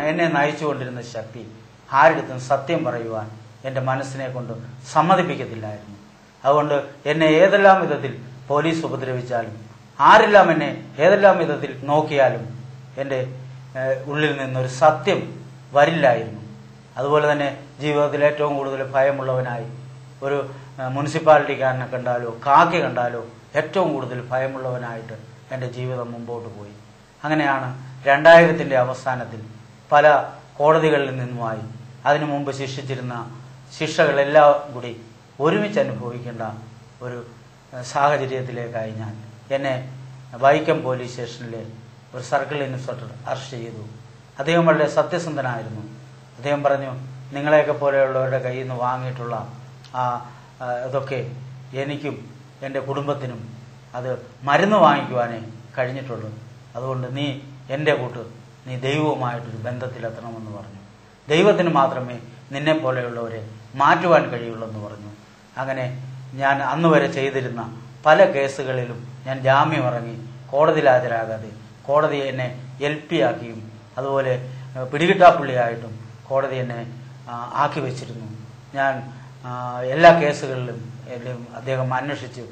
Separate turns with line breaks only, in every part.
എന്നെ നയിച്ചുകൊണ്ടിരുന്ന ശക്തി ആരെടുത്തും സത്യം പറയുവാൻ എൻ്റെ മനസ്സിനെ കൊണ്ട് സമ്മതിപ്പിക്കത്തില്ലായിരുന്നു. അതുകൊണ്ട് എന്നെ ഏതെല്ലാം വിധത്തിൽ പോലീസ് ഉപദ്രവിച്ചാലും, ആരെല്ലാം എന്നെ ഏതെല്ലാം വിധത്തിൽ നോക്കിയാലും എൻ്റെ ഉള്ളിൽ നിന്നൊരു സത്യം വരില്ലായിരുന്നു. അതുപോലെ തന്നെ ജീവിതത്തിൽ ഏറ്റവും കൂടുതൽ ഭയമുള്ളവനായി ഒരു മുനിസിപ്പാലിറ്റിക്കാരനെ കണ്ടാലോ കാക്കി കണ്ടാലോ ഏറ്റവും കൂടുതൽ ഭയമുള്ളവനായിട്ട് എൻ്റെ ജീവിതം മുമ്പോട്ട് പോയി. അങ്ങനെയാണ് 2000-ന്റെ അവസാനത്തിൽ പല കോടതികളിൽ നിന്നുമായി അതിനു മുമ്പ് ശിക്ഷിച്ചിരുന്ന ശിക്ഷകളെല്ലാം കൂടി ഒരുമിച്ച് അനുഭവിക്കേണ്ട ഒരു സാഹചര്യത്തിലേക്കായി ഞാൻ. എന്നെ വൈക്കം പോലീസ് സ്റ്റേഷനിലെ ഒരു സർക്കിൾ ഇൻസ്പെക്ടർ അറസ്റ്റ് ചെയ്തു. അദ്ദേഹം വളരെ സത്യസന്ധനായിരുന്നു. അദ്ദേഹം പറഞ്ഞു, നിങ്ങളെയൊക്കെ പോലെയുള്ളവരുടെ കയ്യിൽ നിന്ന് വാങ്ങിയിട്ടുള്ള ഇതൊക്കെ എനിക്കും എൻ്റെ കുടുംബത്തിനും അത് മരുന്ന് വാങ്ങിക്കുവാനേ കഴിഞ്ഞിട്ടുള്ളൂ. അതുകൊണ്ട് നീ എൻ്റെ കൂട്ട് നീ ദൈവവുമായിട്ടൊരു ബന്ധത്തിലെത്തണമെന്ന് പറഞ്ഞു. ദൈവത്തിന് മാത്രമേ നിന്നെ പോലെയുള്ളവരെ മാറ്റുവാൻ കഴിയുള്ളൂ എന്ന് പറഞ്ഞു. അങ്ങനെ ഞാൻ അന്ന് വരെ ചെയ്തിരുന്ന പല കേസുകളിലും ഞാൻ ജാമ്യം ഇറങ്ങി കോടതിയിൽ ഹാജരാകാതെ കോടതി എന്നെ LP ആക്കിയും അതുപോലെ പിടികിട്ടാപ്പുള്ളിയായിട്ടും കോടതി എന്നെ ആക്കി വെച്ചിരുന്നു. ഞാൻ എല്ലാ കേസുകളിലും അദ്ദേഹം അന്വേഷിച്ചു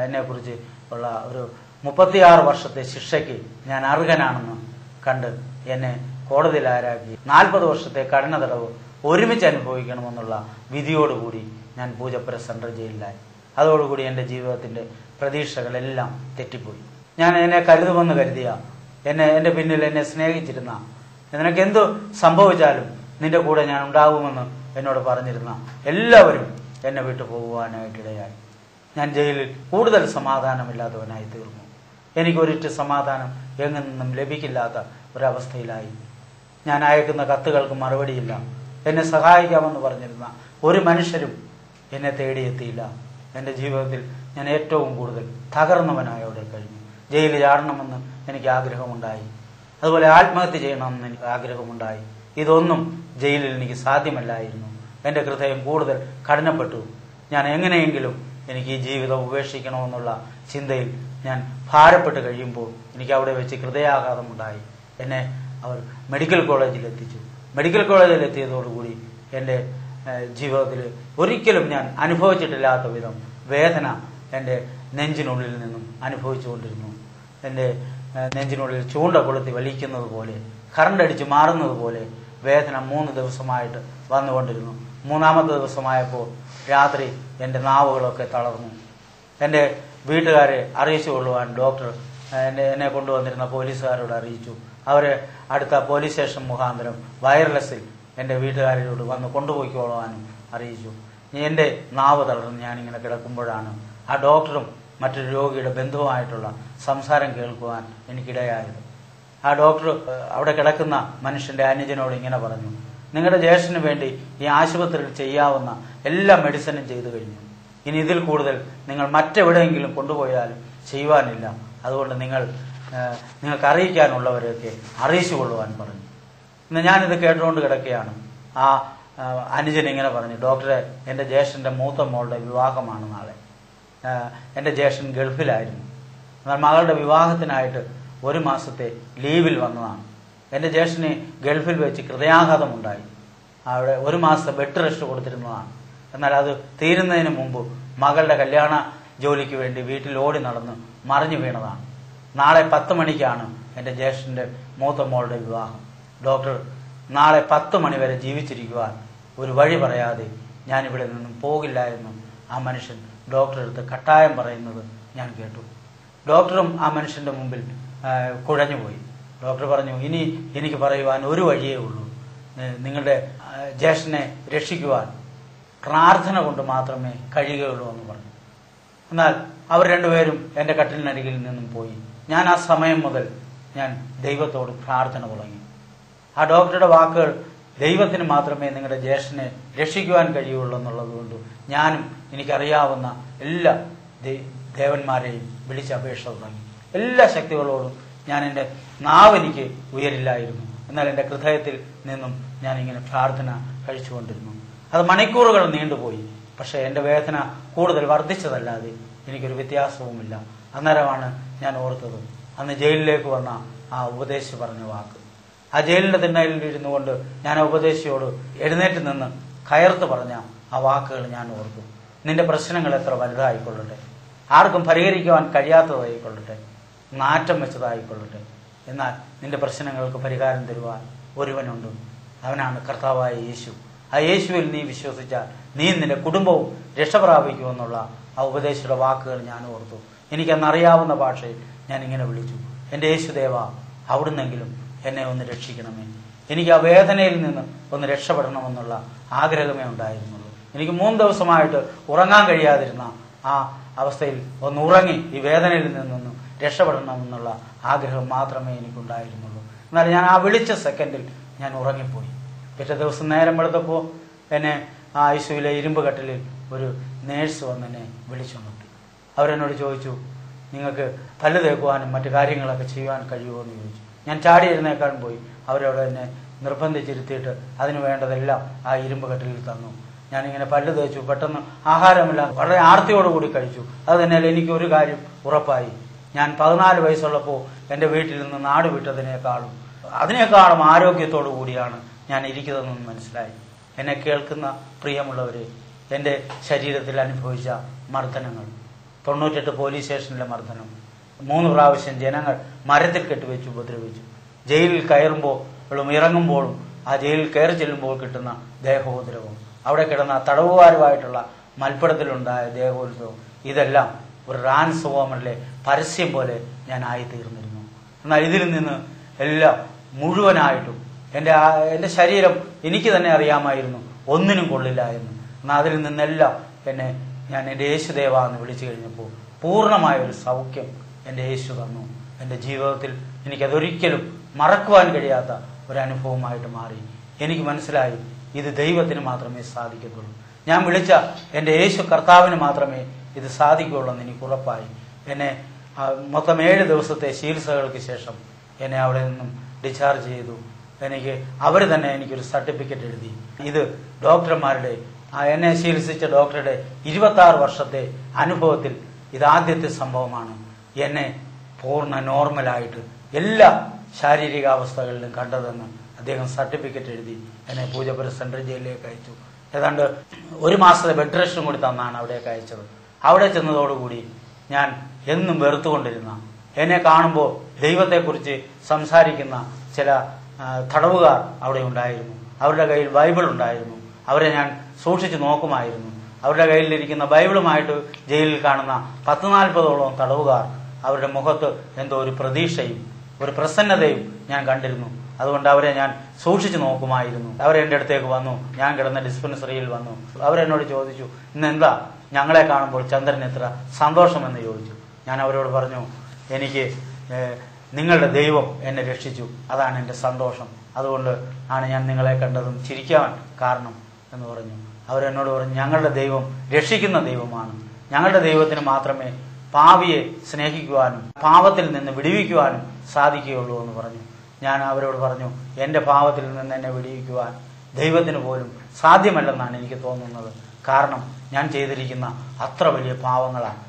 എന്നെക്കുറിച്ച് ഉള്ള ഒരു 36 വർഷത്തെ ശിക്ഷയ്ക്ക് ഞാൻ അർഹനാണെന്ന് കണ്ട് എന്നെ കോടതിയിൽ ഹാജരാക്കി 40 വർഷത്തെ കഠിന തടവ് ഒരുമിച്ച് അനുഭവിക്കണമെന്നുള്ള വിധിയോടുകൂടി ഞാൻ പൂജപ്പുര സെൻട്രൽ ജയിലിലായി. അതോടുകൂടി എൻ്റെ ജീവിതത്തിൻ്റെ പ്രതീക്ഷകളെല്ലാം തെറ്റിപ്പോയി. ഞാൻ എന്നെ കരുതുമെന്ന് കരുതിയ, എൻ്റെ പിന്നിൽ എന്നെ സ്നേഹിച്ചിരുന്ന, നിനക്ക് എന്തു സംഭവിച്ചാലും നിന്റെ കൂടെ ഞാൻ ഉണ്ടാകുമെന്ന് എന്നോട് പറഞ്ഞിരുന്ന എല്ലാവരും എന്നെ വിട്ടു പോകുവാനായിട്ടിടയായി. ഞാൻ ജയിലിൽ കൂടുതൽ സമാധാനമില്ലാത്തവനായി തീർന്നു. എനിക്കൊരിറ്റ് സമാധാനം എങ്ങു നിന്നും ലഭിക്കില്ലാത്ത ഒരവസ്ഥയിലായി. ഞാൻ അയക്കുന്ന കത്തുകൾക്ക് മറുപടിയില്ല. എന്നെ സഹായിക്കാമെന്ന് പറഞ്ഞിരുന്ന ഒരു മനുഷ്യരും എന്നെ തേടിയെത്തിയില്ല. എൻ്റെ ജീവിതത്തിൽ ഞാൻ ഏറ്റവും കൂടുതൽ തകർന്നവനായി അവിടെ കഴിഞ്ഞു. ജയിലിൽ ചാടണമെന്ന് എനിക്ക് ആഗ്രഹമുണ്ടായി. അതുപോലെ ആത്മഹത്യ ചെയ്യണമെന്ന് എനിക്ക് ആഗ്രഹമുണ്ടായി. ഇതൊന്നും ജയിലിൽ എനിക്ക് സാധ്യമല്ലായിരുന്നു. എൻ്റെ ഹൃദയം കൂടുതൽ കഠിനപ്പെട്ടു. ഞാൻ എങ്ങനെയെങ്കിലും എനിക്ക് ഈ ജീവിതം ഉപേക്ഷിക്കണമെന്നുള്ള ചിന്തയിൽ ഞാൻ ഭാരപ്പെട്ട് കഴിയുമ്പോൾ എനിക്ക് അവിടെ വെച്ച് ഹൃദയാഘാതമുണ്ടായി. എന്നെ അവർ മെഡിക്കൽ കോളേജിൽ എത്തിച്ചു. മെഡിക്കൽ കോളേജിൽ എത്തിയതോടുകൂടി എൻ്റെ ജീവിതത്തിൽ ഒരിക്കലും ഞാൻ അനുഭവിച്ചിട്ടില്ലാത്ത വിധം വേദന എൻ്റെ നെഞ്ചിനുള്ളിൽ നിന്നും അനുഭവിച്ചുകൊണ്ടിരുന്നു. എൻ്റെ നെഞ്ചിനുള്ളിൽ ചൂണ്ട കൊളുത്തി വലിക്കുന്നത് പോലെ, കറണ്ടടിച്ച് മാറുന്നത് പോലെ വേദന 3 ദിവസമായിട്ട് വന്നുകൊണ്ടിരുന്നു. 3-ാമത്തെ ദിവസമായപ്പോൾ രാത്രി എൻ്റെ നാവുകളൊക്കെ തളർന്നു. എൻ്റെ വീട്ടുകാരെ അറിയിച്ചു കൊള്ളുവാൻ ഡോക്ടർ എന്നെ കൊണ്ടുവന്നിരുന്ന പോലീസുകാരോട് അറിയിച്ചു. അവരെ അടുത്ത പോലീസ് സ്റ്റേഷൻ മുഖാന്തരം വയർലെസ്സിൽ എൻ്റെ വീട്ടുകാരോട് വന്ന് കൊണ്ടുപോയിക്കോളുവാനും അറിയിച്ചു. എൻ്റെ നാവ് തളർന്ന് ഞാനിങ്ങനെ കിടക്കുമ്പോഴാണ് ആ ഡോക്ടറും മറ്റൊരു രോഗിയുടെ ബന്ധുവുമായിട്ടുള്ള സംസാരം കേൾക്കുവാൻ എനിക്കിടയായത്. ആ ഡോക്ടർ അവിടെ കിടക്കുന്ന മനുഷ്യൻ്റെ അനുജനോട് ഇങ്ങനെ പറഞ്ഞു, നിങ്ങളുടെ ജ്യേഷ്ഠന് വേണ്ടി ഈ ആശുപത്രിയിൽ ചെയ്യാവുന്ന എല്ലാ മെഡിസിനും ചെയ്തു കഴിഞ്ഞു. ഇനി ഇതിൽ കൂടുതൽ നിങ്ങൾ മറ്റെവിടെയെങ്കിലും കൊണ്ടുപോയാലും ചെയ്യുവാനില്ല. അതുകൊണ്ട് നിങ്ങൾക്ക് അറിയിക്കാനുള്ളവരെയൊക്കെ അറിയിച്ചു കൊള്ളുവാൻ പറഞ്ഞു. ഇന്ന് ഞാനിത് കേട്ടുകൊണ്ട് കിടക്കുകയാണ്. ആ അനുജൻ ഇങ്ങനെ പറഞ്ഞു, ഡോക്ടറെ, എൻ്റെ ജ്യേഷ്ഠൻ്റെ മൂത്ത മോളുടെ വിവാഹമാണ് നാളെ. എൻ്റെ ജ്യേഷ്ഠൻ ഗൾഫിലായിരുന്നു. എന്നാൽ മകളുടെ വിവാഹത്തിനായിട്ട് 1 മാസത്തെ ലീവിൽ വന്നതാണ്. എൻ്റെ ജ്യേഷ്ഠന് ഗൾഫിൽ വെച്ച് ഹൃദയാഘാതമുണ്ടായി. അവിടെ 1 മാസത്തെ ബെഡ് റെസ്റ്റ് കൊടുത്തിരുന്നതാണ്. എന്നാൽ അത് തീരുന്നതിന് മുമ്പ് മകളുടെ കല്യാണ ജോലിക്ക് വേണ്ടി വീട്ടിൽ ഓടി നടന്ന് മറിഞ്ഞു വീണതാണ്. നാളെ 10 മണിക്കാണ് എൻ്റെ ജ്യേഷ്ഠൻ്റെ മൂത്ത മോളുടെ വിവാഹം. ഡോക്ടർ നാളെ 10 മണി വരെ ജീവിച്ചിരിക്കുവാൻ ഒരു വഴി പറയാതെ ഞാനിവിടെ നിന്നും പോകില്ല എന്നും ആ മനുഷ്യൻ ഡോക്ടറെ അടുത്ത് കട്ടായം പറയുന്നത് ഞാൻ കേട്ടു. ഡോക്ടറും ആ മനുഷ്യൻ്റെ മുമ്പിൽ കുഴഞ്ഞുപോയി. ഡോക്ടർ പറഞ്ഞു, ഇനി എനിക്ക് പറയുവാൻ ഒരു വഴിയേ ഉള്ളൂ. നിങ്ങളുടെ ജ്യേഷ്ഠനെ രക്ഷിക്കുവാൻ പ്രാർത്ഥന കൊണ്ട് മാത്രമേ കഴിയുകയുള്ളൂ എന്ന് പറഞ്ഞു. എന്നാൽ അവർ രണ്ടുപേരും എൻ്റെ കട്ടിലിനരികിൽ നിന്നും പോയി. ഞാൻ ആ സമയം മുതൽ ഞാൻ ദൈവത്തോട് പ്രാർത്ഥന തുടങ്ങി. ആ ഡോക്ടറുടെ വാക്കുകൾ ദൈവത്തിന് മാത്രമേ നിങ്ങളുടെ ജ്യേഷ്ഠനെ രക്ഷിക്കുവാൻ കഴിയുള്ളൂ എന്നുള്ളത് കൊണ്ട് ഞാനും എനിക്കറിയാവുന്ന എല്ലാ ദേവന്മാരെയും വിളിച്ചപേക്ഷ തുടങ്ങി. എല്ലാ ശക്തികളോടും ഞാൻ എൻ്റെ നാവ് എനിക്ക് ഉയരില്ലായിരുന്നു. എന്നാൽ എൻ്റെ ഹൃദയത്തിൽ നിന്നും ഞാനിങ്ങനെ പ്രാർത്ഥന കഴിച്ചുകൊണ്ടിരുന്നു. അത് മണിക്കൂറുകൾ നീണ്ടുപോയി. പക്ഷേ എൻ്റെ വേദന കൂടുതൽ വർദ്ധിച്ചതല്ലാതെ എനിക്കൊരു വ്യത്യാസവുമില്ല. അന്നേരമാണ് ഞാൻ ഓർത്തത് അന്ന് ജയിലിലേക്ക് വന്ന ആ ഉപദേശി പറഞ്ഞ വാക്ക്. ആ ജയിലിൻ്റെ തിണ്ണയിൽ ഇരുന്നു കൊണ്ട് ഞാൻ ആ ഉപദേശിയോട് എഴുന്നേറ്റ് നിന്ന് കയർത്ത് പറഞ്ഞ ആ വാക്കുകൾ ഞാൻ ഓർത്തു. നിന്റെ പ്രശ്നങ്ങൾ എത്ര വലുതായിക്കൊള്ളട്ടെ, ആർക്കും പരിഹരിക്കുവാൻ കഴിയാത്തതായിക്കൊള്ളട്ടെ, നാറ്റം വെച്ചതായിക്കൊള്ളട്ടെ, എന്നാൽ നിന്റെ പ്രശ്നങ്ങൾക്ക് പരിഹാരം തരുവാൻ ഒരുവനുണ്ട്. അവനാണ് കർത്താവായ യേശു. ആ യേശുവിൽ നീ വിശ്വസിച്ചാൽ നീ നിന്റെ കുടുംബവും രക്ഷപ്രാപിക്കുമെന്നുള്ള ആ ഉപദേശിയുടെ വാക്കുകൾ ഞാൻ ഓർത്തു. എനിക്കന്നറിയാവുന്ന ഭാഷയിൽ ഞാൻ ഇങ്ങനെ വിളിച്ചു, എൻ്റെ യേശുദേവ, അവിടുന്നെങ്കിലും എന്നെ ഒന്ന് രക്ഷിക്കണമേ. എനിക്ക് ആ വേദനയിൽ നിന്ന് ഒന്ന് രക്ഷപ്പെടണമെന്നുള്ള ആഗ്രഹമേ ഉണ്ടായിരുന്നുള്ളൂ. എനിക്ക് 3 ദിവസമായിട്ട് ഉറങ്ങാൻ കഴിയാതിരുന്ന ആ അവസ്ഥയിൽ ഒന്ന് ഉറങ്ങി ഈ വേദനയിൽ നിന്നൊന്നും രക്ഷപ്പെടണമെന്നുള്ള ആഗ്രഹം മാത്രമേ എനിക്കുണ്ടായിരുന്നുള്ളൂ. എന്നാൽ ഞാൻ ആ വിളിച്ച സെക്കൻഡിൽ ഞാൻ ഉറങ്ങിപ്പോയി. പിറ്റേ ദിവസം നേരം വെളുത്തപ്പോൾ എന്നെ ആ ഐസിയുവിലെ ഇരുമ്പ് കട്ടിലിൽ ഒരു നേഴ്സ് വന്ന് എന്നെ വിളിച്ചുണർത്തി. അവരെന്നോട് ചോദിച്ചു, നിങ്ങൾക്ക് പല്ല് തേക്കുവാനും മറ്റു കാര്യങ്ങളൊക്കെ ചെയ്യുവാൻ കഴിയുമോ എന്ന് ചോദിച്ചു. ഞാൻ ചാടി എഴുന്നേക്കാൻ പോയി. അവരോട് എന്നെ നിർബന്ധിച്ചിരുത്തിയിട്ട് അതിന് വേണ്ടതെല്ലാം ആ ഇരുമ്പ് കട്ടിലിൽ തന്നു. ഞാനിങ്ങനെ പല്ല് തേച്ചു. പെട്ടെന്ന് ആഹാരമെല്ലാം വളരെ ആർത്തിയോടുകൂടി കഴിച്ചു. അത് തന്നെയല്ല, എനിക്ക് ഒരു കാര്യം ഉറപ്പായി. ഞാൻ 14 വയസ്സുള്ളപ്പോൾ എൻ്റെ വീട്ടിൽ നിന്ന് നാട് അതിനേക്കാളും ആരോഗ്യത്തോടു കൂടിയാണ് ഞാൻ ഇരിക്കുന്നതെന്ന് മനസ്സിലായി. എന്നെ കേൾക്കുന്ന പ്രിയമുള്ളവരെ, എൻ്റെ ശരീരത്തിൽ അനുഭവിച്ച മർദ്ദനങ്ങൾ, 98 പോലീസ് സ്റ്റേഷനിലെ മർദ്ദനം, 3 പ്രാവശ്യം ജനങ്ങൾ മരത്തിൽ കെട്ടിവെച്ച് ഉപദ്രവിച്ചു. ജയിലിൽ കയറുമ്പോഴും ഇറങ്ങുമ്പോഴും ആ ജയിലിൽ കയറി ചെല്ലുമ്പോൾ കിട്ടുന്ന ദേഹോദ്രവം, അവിടെ കിടന്ന തടവുകാരുമായിട്ടുള്ള മൽപ്പിടത്തിലുണ്ടായ ദേഹോത്സവം, ഇതെല്ലാം ഒരു റാൻസോമറിലെ പരസ്യം പോലെ ഞാൻ ആയിത്തീർന്നിരുന്നു. എന്നാൽ ഇതിൽ നിന്ന് എല്ലാം മുഴുവനായിട്ടും എൻ്റെ ശരീരം എനിക്ക് തന്നെ അറിയാമായിരുന്നു ഒന്നിനും കൊള്ളില്ല എന്ന്. എന്നാൽ അതിൽ നിന്നെല്ലാം ഞാൻ എൻ്റെ യേശുദേവ എന്ന് വിളിച്ചു കഴിഞ്ഞപ്പോൾ പൂർണ്ണമായൊരു സൗഖ്യം എൻ്റെ യേശു തന്നു. എൻ്റെ ജീവിതത്തിൽ എനിക്കതൊരിക്കലും മറക്കുവാൻ കഴിയാത്ത ഒരനുഭവമായിട്ട് മാറി. എനിക്ക് മനസ്സിലായി, ഇത് ദൈവത്തിന് മാത്രമേ സാധിക്കത്തുള്ളൂ. ഞാൻ വിളിച്ച എൻ്റെ യേശു കർത്താവിന് മാത്രമേ ഇത് സാധിക്കുകയുള്ളൂ എന്ന് എനിക്ക് ഉറപ്പായി. എന്നെ മൊത്തം 7 ദിവസത്തെ ചികിത്സകൾക്ക് ശേഷം എന്നെ അവിടെ നിന്നും ഡിസ്ചാർജ് ചെയ്തു. അവർ തന്നെ എനിക്കൊരു സർട്ടിഫിക്കറ്റ് എഴുതി. ഇത് ഡോക്ടർമാരുടെ, എന്നെ ചികിത്സിച്ച ഡോക്ടറുടെ 26 വർഷത്തെ അനുഭവത്തിൽ ഇതാദ്യത്തെ സംഭവമാണ്. എന്നെ പൂർണ്ണ നോർമലായിട്ട് എല്ലാ ശാരീരികാവസ്ഥകളിലും കണ്ടതെന്ന് അദ്ദേഹം സർട്ടിഫിക്കറ്റ് എഴുതി എന്നെ പൂജപ്പുര സെൻട്രൽ ജയിലിലേക്ക് അയച്ചു. ഏതാണ്ട് 1 മാസത്തെ ബെഡ് റെസ്റ്റും കൂടി തന്നാണ് അവിടേക്ക് അയച്ചത്. അവിടെ ചെന്നതോടുകൂടി ഞാൻ എന്നും വെറുത്തുകൊണ്ടിരുന്ന, എന്നെ കാണുമ്പോൾ ദൈവത്തെക്കുറിച്ച് സംസാരിക്കുന്ന ചില തടവുകാർ അവിടെ ഉണ്ടായിരുന്നു. അവരുടെ കയ്യിൽ ബൈബിൾ ഉണ്ടായിരുന്നു. അവരെ ഞാൻ സൂക്ഷിച്ചു നോക്കുമായിരുന്നു. അവരുടെ കയ്യിലിരിക്കുന്ന ബൈബിളുമായിട്ട് ജയിലിൽ കാണുന്ന 10-40ഓളം തടവുകാർ, അവരുടെ മുഖത്ത് എന്തോ ഒരു പ്രതീക്ഷയും ഒരു പ്രസന്നതയും ഞാൻ കണ്ടിരുന്നു. അതുകൊണ്ട് അവരെ ഞാൻ സൂക്ഷിച്ചു നോക്കുമായിരുന്നു. അവരെൻ്റെ അടുത്തേക്ക് വന്നു. ഞാൻ കിടന്ന ഡിസ്പെൻസറിയിൽ വന്നു. അവരെന്നോട് ചോദിച്ചു, ഇന്നെന്താ ഞങ്ങളെ കാണുമ്പോൾ ചന്ദ്രൻ എത്ര സന്തോഷമെന്ന് ചോദിച്ചു. ഞാൻ അവരോട് പറഞ്ഞു, എനിക്ക് നിങ്ങളുടെ ദൈവം എന്നെ രക്ഷിച്ചു, അതാണ് എൻ്റെ സന്തോഷം. അതുകൊണ്ട് ആണ് ഞാൻ നിങ്ങളെ കണ്ടതും ചിരിക്കാൻ കാരണം എന്ന് പറഞ്ഞു. അവരെന്നോട് പറഞ്ഞു, ഞങ്ങളുടെ ദൈവം രക്ഷിക്കുന്ന ദൈവമാണ്. ഞങ്ങളുടെ ദൈവത്തിന് മാത്രമേ പാപിയെ സ്നേഹിക്കുവാനും പാപത്തിൽ നിന്ന് വിടുവിക്കുവാനും സാധിക്കുകയുള്ളൂ എന്ന് പറഞ്ഞു. ഞാൻ അവരോട് പറഞ്ഞു, എൻ്റെ പാപത്തിൽ നിന്ന് എന്നെ വിടുവിക്കുവാൻ ദൈവത്തിന് പോലും സാധ്യമല്ലെന്നാണ് എനിക്ക് തോന്നുന്നത്. കാരണം ഞാൻ ചെയ്തിരിക്കുന്ന അത്ര വലിയ പാവങ്ങളാണ്.